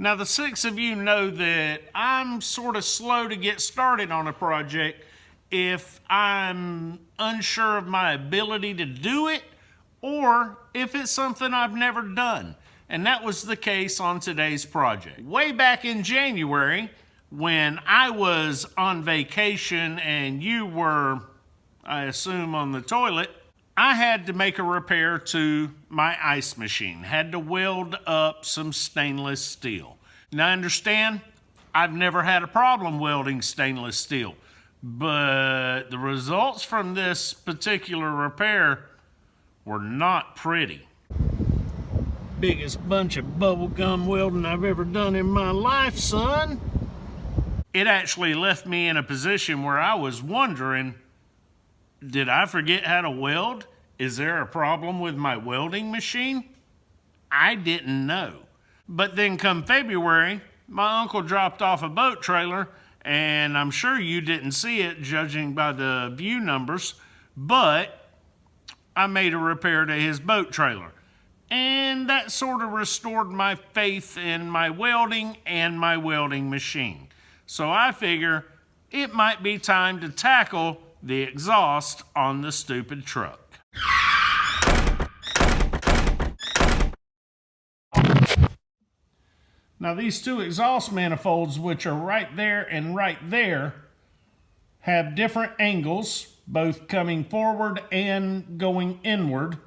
Now, the 6 of you know that I'm sort of slow to get started on a project if I'm unsure of my ability to do it or if it's something I've never done. And that was the case on today's project. Way back in January, when I was on vacation and you were, I assume, on the toilet, I had to make a repair to my ice machine. Had to weld up some stainless steel. Now, I understand I've never had a problem welding stainless steel, but the results from this particular repair were not pretty. Biggest bunch of bubblegum welding I've ever done in my life, son. It actually left me in a position where I was wondering, did I forget how to weld? Is there a problem with my welding machine? I didn't know. But then come February, my uncle dropped off a boat trailer, and I'm sure you didn't see it judging by the view numbers, but I made a repair to his boat trailer. And that sort of restored my faith in my welding and my welding machine. So I figure it might be time to tackle the exhaust on the stupid truck. Now, these two exhaust manifolds, which are right there and right there, have different angles, both coming forward and going inward.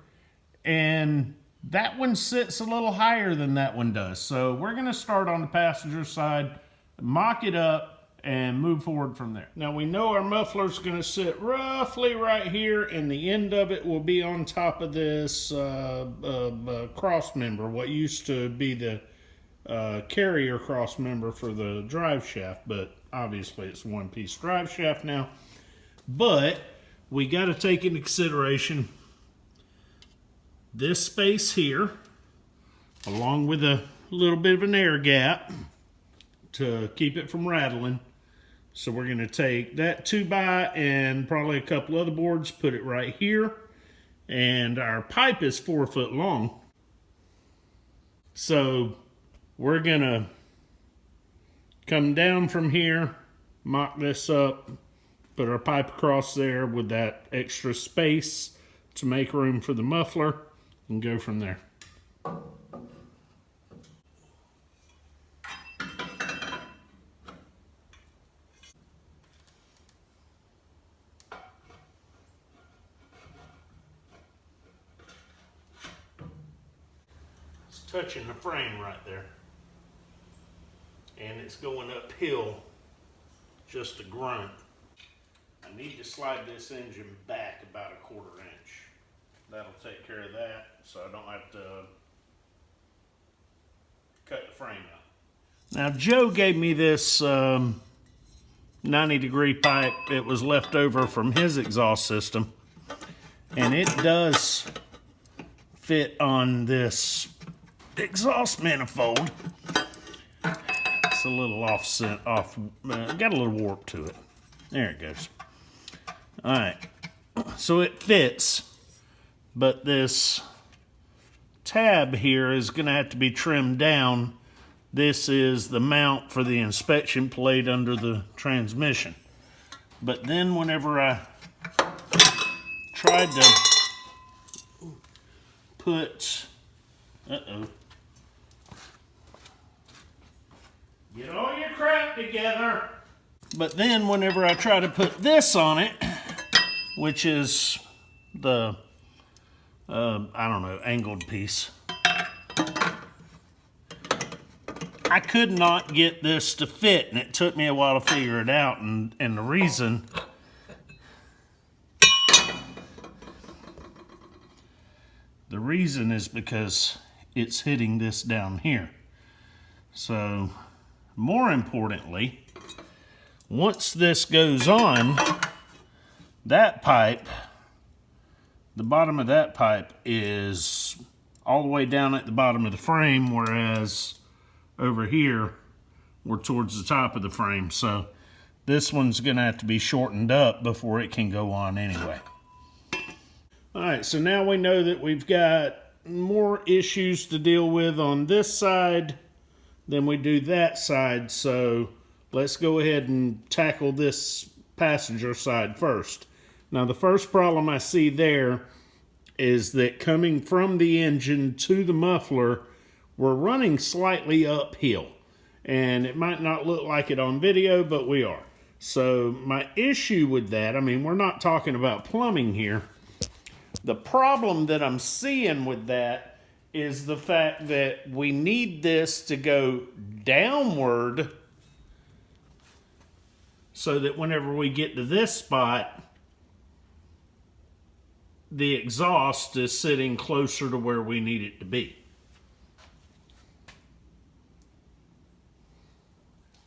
And that one sits a little higher than that one does. So we're going to start on the passenger side, mock it up, and move forward from there. Now, we know our muffler's going to sit roughly right here, and the end of it will be on top of this cross member, what used to be the carrier cross member for the drive shaft, but obviously it's a one-piece drive shaft now. But we got to take into consideration this space here, along with a little bit of an air gap to keep it from rattling. So we're going to take that 2x and probably a couple other boards, put it right here, and our pipe is 4 foot long. So we're going to come down from here, mock this up, put our pipe across there with that extra space to make room for the muffler, and go from there. It's touching the frame right there. And it's going uphill just a grunt. I need to slide this engine back about 1/4 inch. That'll take care of that, so I don't have to cut the frame out. Now, Joe gave me this 90-degree pipe. It was left over from his exhaust system, and it does fit on this exhaust manifold. It's a little got a little warp to it. There it goes. All right, so it fits. But this tab here is going to have to be trimmed down. This is the mount for the inspection plate under the transmission. But then whenever I tried to put, get all your crap together. But then whenever I try to put this on it, which is the I don't know, angled piece, I could not get this to fit, and it took me a while to figure it out. And the reason is because it's hitting this down here. So more importantly, once this goes on, that pipe, the bottom of that pipe is all the way down at the bottom of the frame, whereas over here we're towards the top of the frame. So this one's going to have to be shortened up before it can go on anyway. All right, so now we know that we've got more issues to deal with on this side than we do that side. So let's go ahead and tackle this passenger side first. Now the first problem I see there is that coming from the engine to the muffler, we're running slightly uphill. And it might not look like it on video, but we are. So my issue with that, I mean, we're not talking about plumbing here. The problem that I'm seeing with that is the fact that we need this to go downward so that whenever we get to this spot, the exhaust is sitting closer to where we need it to be.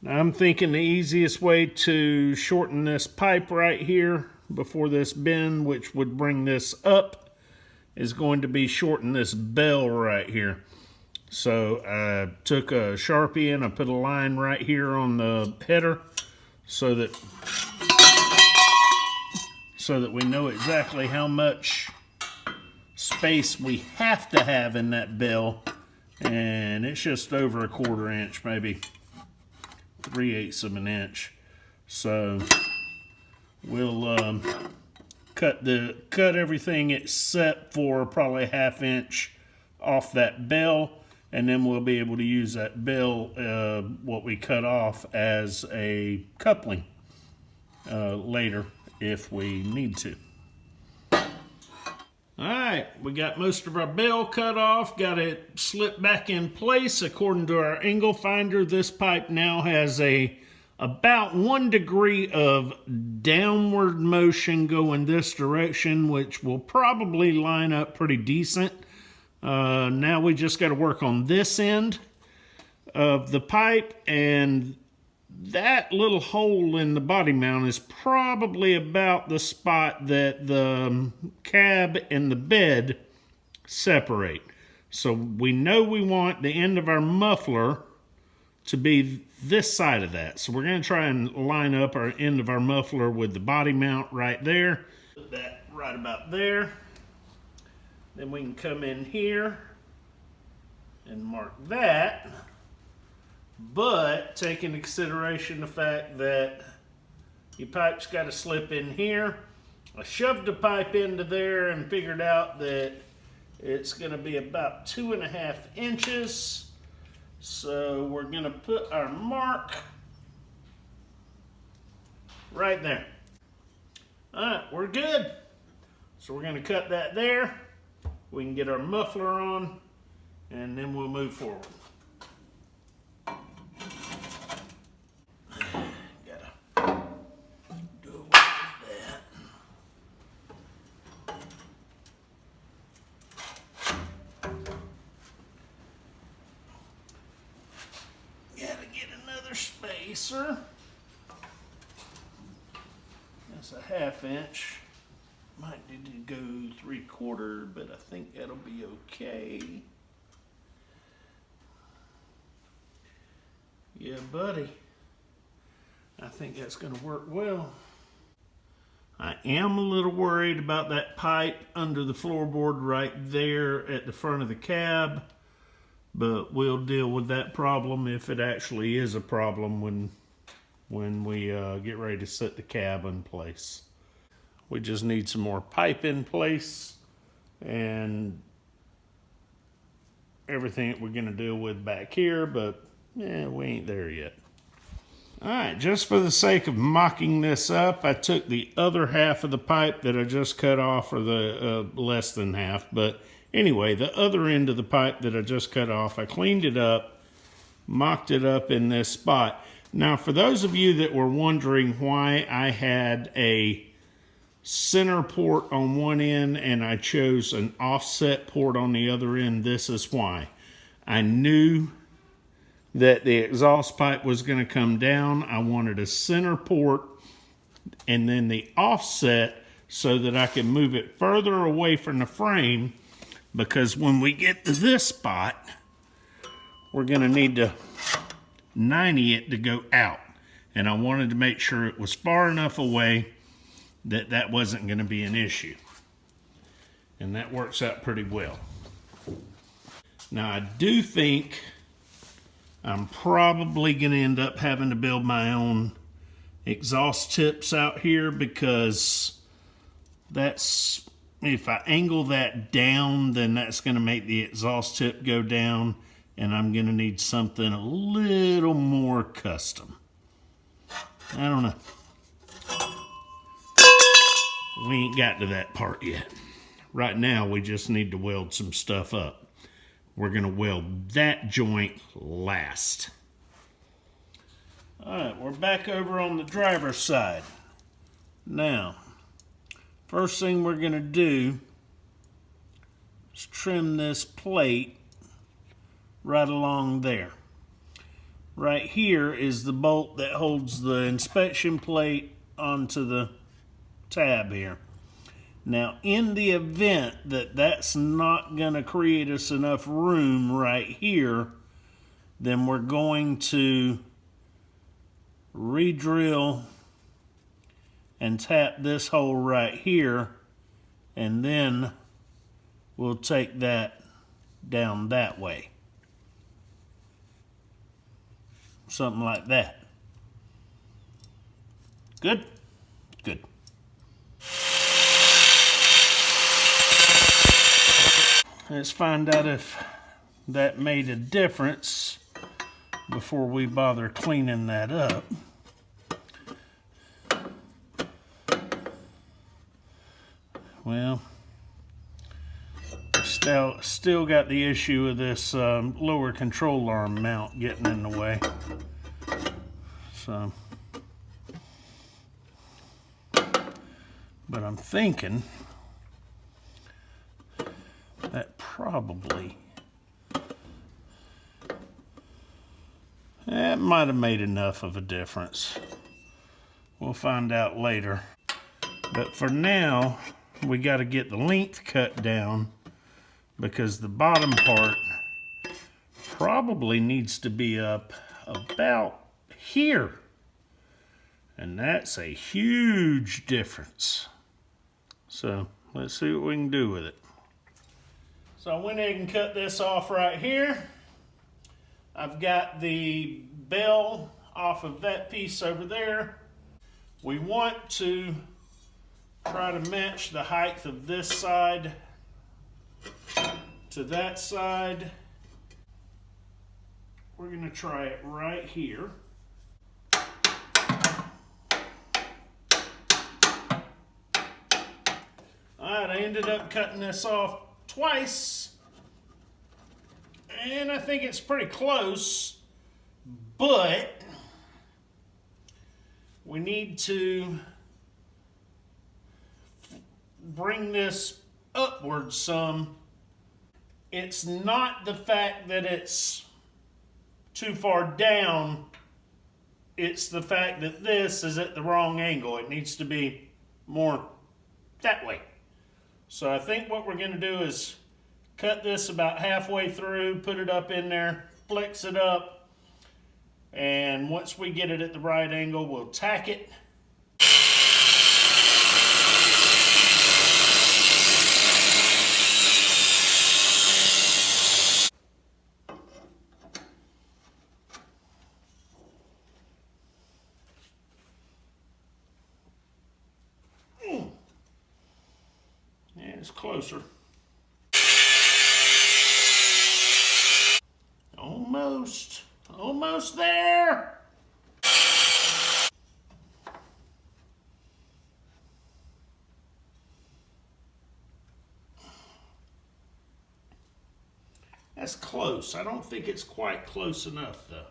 Now I'm thinking the easiest way to shorten this pipe right here before this bend, which would bring this up, is going to be shorten this bell right here. So I took a Sharpie and I put a line right here on the header so that we know exactly how much space we have to have in that bell. And it's just over a 1/4 inch, maybe 3/8 of an inch. So we'll cut everything except for probably a 1/2 inch off that bell, and then we'll be able to use that bell, what we cut off, as a coupling later if we need to. Alright, we got most of our bell cut off, got it slipped back in place. According to our angle finder, this pipe now has about 1 degree of downward motion going this direction, which will probably line up pretty decent. Now we just got to work on this end of the pipe, and that little hole in the body mount is probably about the spot that the cab and the bed separate. So we know we want the end of our muffler to be this side of that. So we're going to try and line up our end of our muffler with the body mount right there. Put that right about there. Then we can come in here and mark that. But take into consideration the fact that your pipe's got to slip in here. I shoved the pipe into there and figured out that it's going to be about 2.5 inches. So we're going to put our mark right there. All right, we're good. So we're going to cut that there. We can get our muffler on, and then we'll move forward. Spacer. That's a 1/2 inch. Might need to go 3/4, but I think that'll be okay. Yeah, buddy. I think that's going to work well. I am a little worried about that pipe under the floorboard right there at the front of the cab. But we'll deal with that problem if it actually is a problem when we get ready to set the cab in place. We just need some more pipe in place and everything that we're going to deal with back here, but yeah, we ain't there yet. Alright, just for the sake of mocking this up, I took the other half of the pipe that I just cut off, or the less than half, but anyway, the other end of the pipe that I just cut off, I cleaned it up, mocked it up in this spot. Now, for those of you that were wondering why I had a center port on one end and I chose an offset port on the other end, this is why. I knew that the exhaust pipe was going to come down. I wanted a center port and then the offset so that I could move it further away from the frame, because when we get to this spot, we're going to need to 90 it to go out. And I wanted to make sure it was far enough away that that wasn't going to be an issue. And that works out pretty well. Now I do think I'm probably going to end up having to build my own exhaust tips out here, because that's, if I angle that down, then that's going to make the exhaust tip go down, and I'm going to need something a little more custom. I don't know. We ain't got to that part yet. Right now, we just need to weld some stuff up. We're going to weld that joint last. All right, we're back over on the driver's side. Now, first thing we're going to do is trim this plate right along there. Right here is the bolt that holds the inspection plate onto the tab here. Now, in the event that that's not going to create us enough room right here, then we're going to re-drill and tap this hole right here, and then we'll take that down that way. Something like that. Good? Good. Let's find out if that made a difference before we bother cleaning that up. Well, still got the issue of this lower control arm mount getting in the way. So, but I'm thinking that probably, that might have made enough of a difference. We'll find out later. But for now, we got to get the length cut down, because the bottom part probably needs to be up about here. And that's a huge difference. So let's see what we can do with it. So I went ahead and cut this off right here. I've got the bell off of that piece over there. We want to try to match the height of this side to that side. We're going to try it right here. Alright, I ended up cutting this off twice, and I think it's pretty close, but we need to bring this upwards some. It's not the fact that it's too far down, it's the fact that this is at the wrong angle. It needs to be more that way. So I think what we're going to do is cut this about halfway through, put it up in there, flex it up, and once we get it at the right angle, we'll tack it. It's closer. Almost there. That's close. I don't think it's quite close enough though.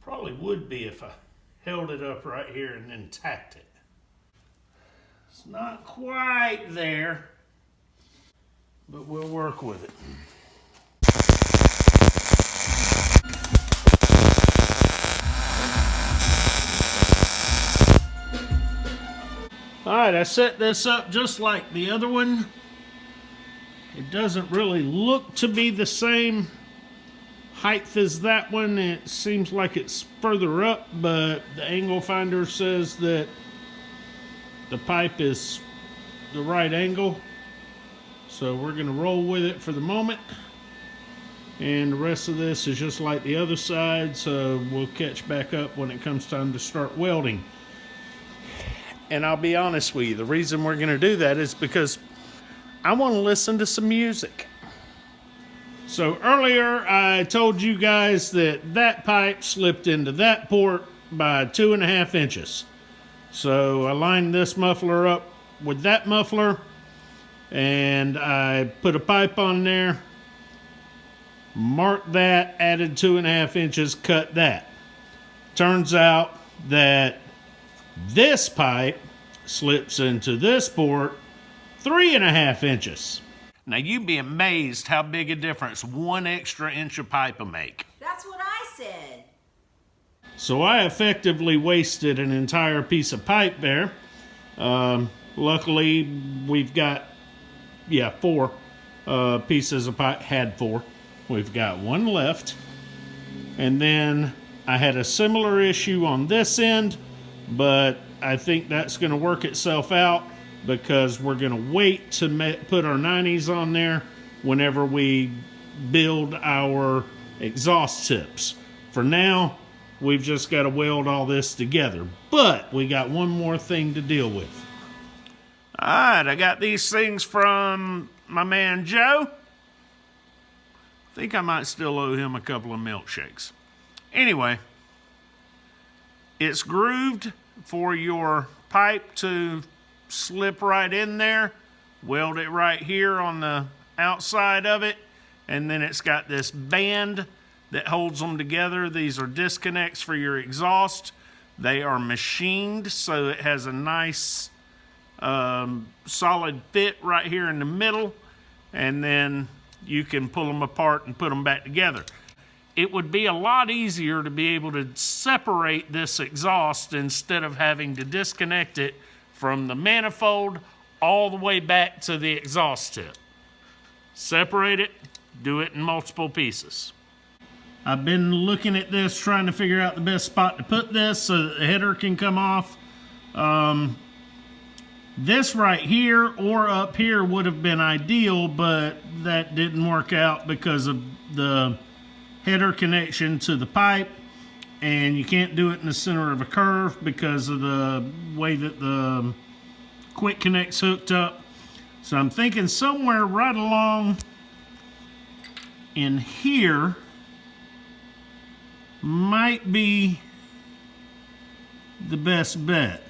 Probably would be if I held it up right here and then tacked it. It's not quite there, but we'll work with it. All right, I set this up just like the other one. It doesn't really look to be the same height as that one. It seems like it's further up, but the angle finder says that the pipe is the right angle. So we're going to roll with it for the moment. And the rest of this is just like the other side, so we'll catch back up when it comes time to start welding. And I'll be honest with you, the reason we're going to do that is because I want to listen to some music. So earlier I told you guys that that pipe slipped into that port by 2.5 inches. So I lined this muffler up with that muffler, and I put a pipe on there, marked that, added 2.5 inches, cut that. Turns out that this pipe slips into this port 3.5 inches. Now you'd be amazed how big a difference 1 extra inch of pipe will make. That's what I said. So I effectively wasted an entire piece of pipe there. Luckily, we've got, 4 pieces of pipe. Had 4. We've got 1 left. And then I had a similar issue on this end, but I think that's going to work itself out because we're going to wait to put our 90s on there whenever we build our exhaust tips. For now, we've just got to weld all this together. But we got one more thing to deal with. All right, I got these things from my man Joe. I think I might still owe him a couple of milkshakes. Anyway, it's grooved for your pipe to slip right in there. Weld it right here on the outside of it. And then it's got this band that holds them together. These are disconnects for your exhaust. They are machined, so it has a nice solid fit right here in the middle. And then you can pull them apart and put them back together. It would be a lot easier to be able to separate this exhaust instead of having to disconnect it from the manifold all the way back to the exhaust tip. Separate it, do it in multiple pieces. I've been looking at this, trying to figure out the best spot to put this so that the header can come off. This right here or up here would have been ideal, but that didn't work out because of the header connection to the pipe, and you can't do it in the center of a curve because of the way that the quick connect's hooked up. So I'm thinking somewhere right along in here might be the best bet.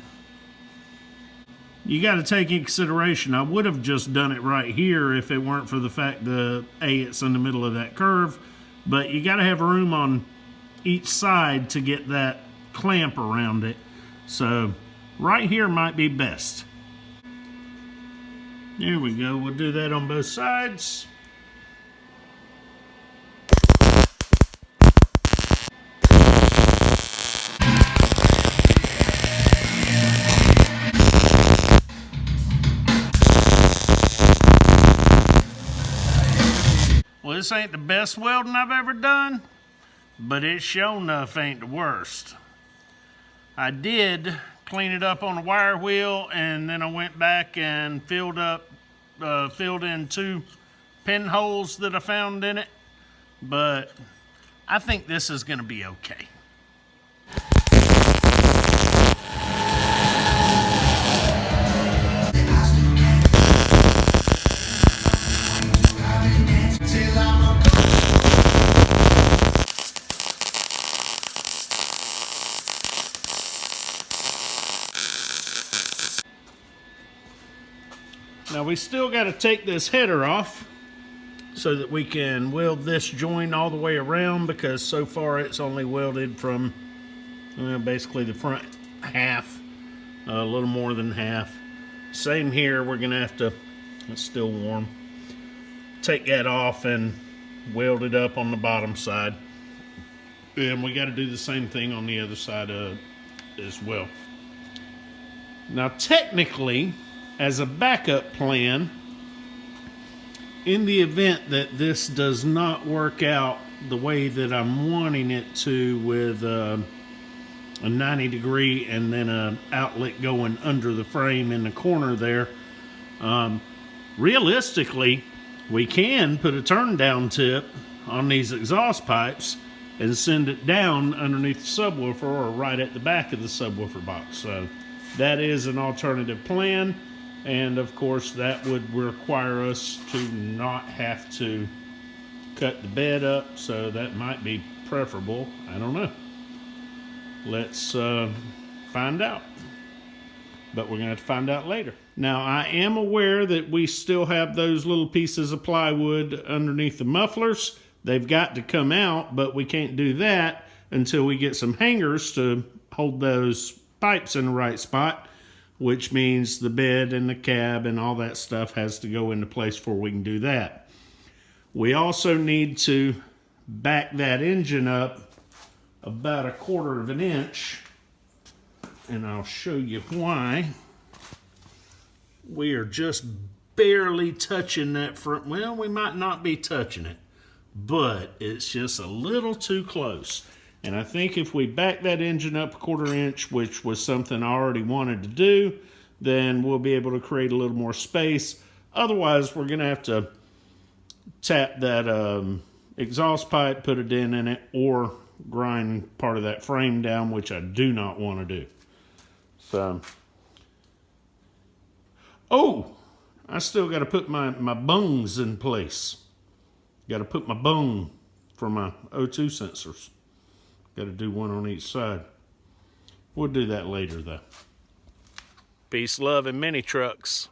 You got to take in consideration, I would have just done it right here if it weren't for the fact that it's in the middle of that curve, but you got to have room on each side to get that clamp around it. So right here might be best. There we go. We'll do that on both sides. Well, this ain't the best welding I've ever done, but it sure enough ain't the worst. I did clean it up on a wire wheel, and then I went back and filled in 2 pinholes that I found in it, but I think this is gonna be okay. Now we still got to take this header off so that we can weld this joint all the way around, because so far it's only welded from basically the front half, a little more than half. Same here, we're going to have to, it's still warm, take that off and weld it up on the bottom side. And we got to do the same thing on the other side as well. Now technically, as a backup plan, in the event that this does not work out the way that I'm wanting it to, with a 90-degree and then an outlet going under the frame in the corner there, Realistically, we can put a turn down tip on these exhaust pipes and send it down underneath the subwoofer or right at the back of the subwoofer box. So that is an alternative plan. And of course, that would require us to not have to cut the bed up. So that might be preferable. I don't know. Let's find out. But we're going to have to find out later. Now, I am aware that we still have those little pieces of plywood underneath the mufflers. They've got to come out, but we can't do that until we get some hangers to hold those pipes in the right spot, which means the bed and the cab and all that stuff has to go into place before we can do that. We also need to back that engine up about 1/4 of an inch, and I'll show you why. We are just barely touching that front. Well, we might not be touching it, but it's just a little too close. And I think if we back that engine up 1/4 inch, which was something I already wanted to do, then we'll be able to create a little more space. Otherwise, we're gonna have to tap that exhaust pipe, put a dent in it, or grind part of that frame down, which I do not want to do. So, oh, I still got to put my bungs in place. Got to put my bung for my O2 sensors. Got to do one on each side. We'll do that later, though. Peace, love, and mini trucks.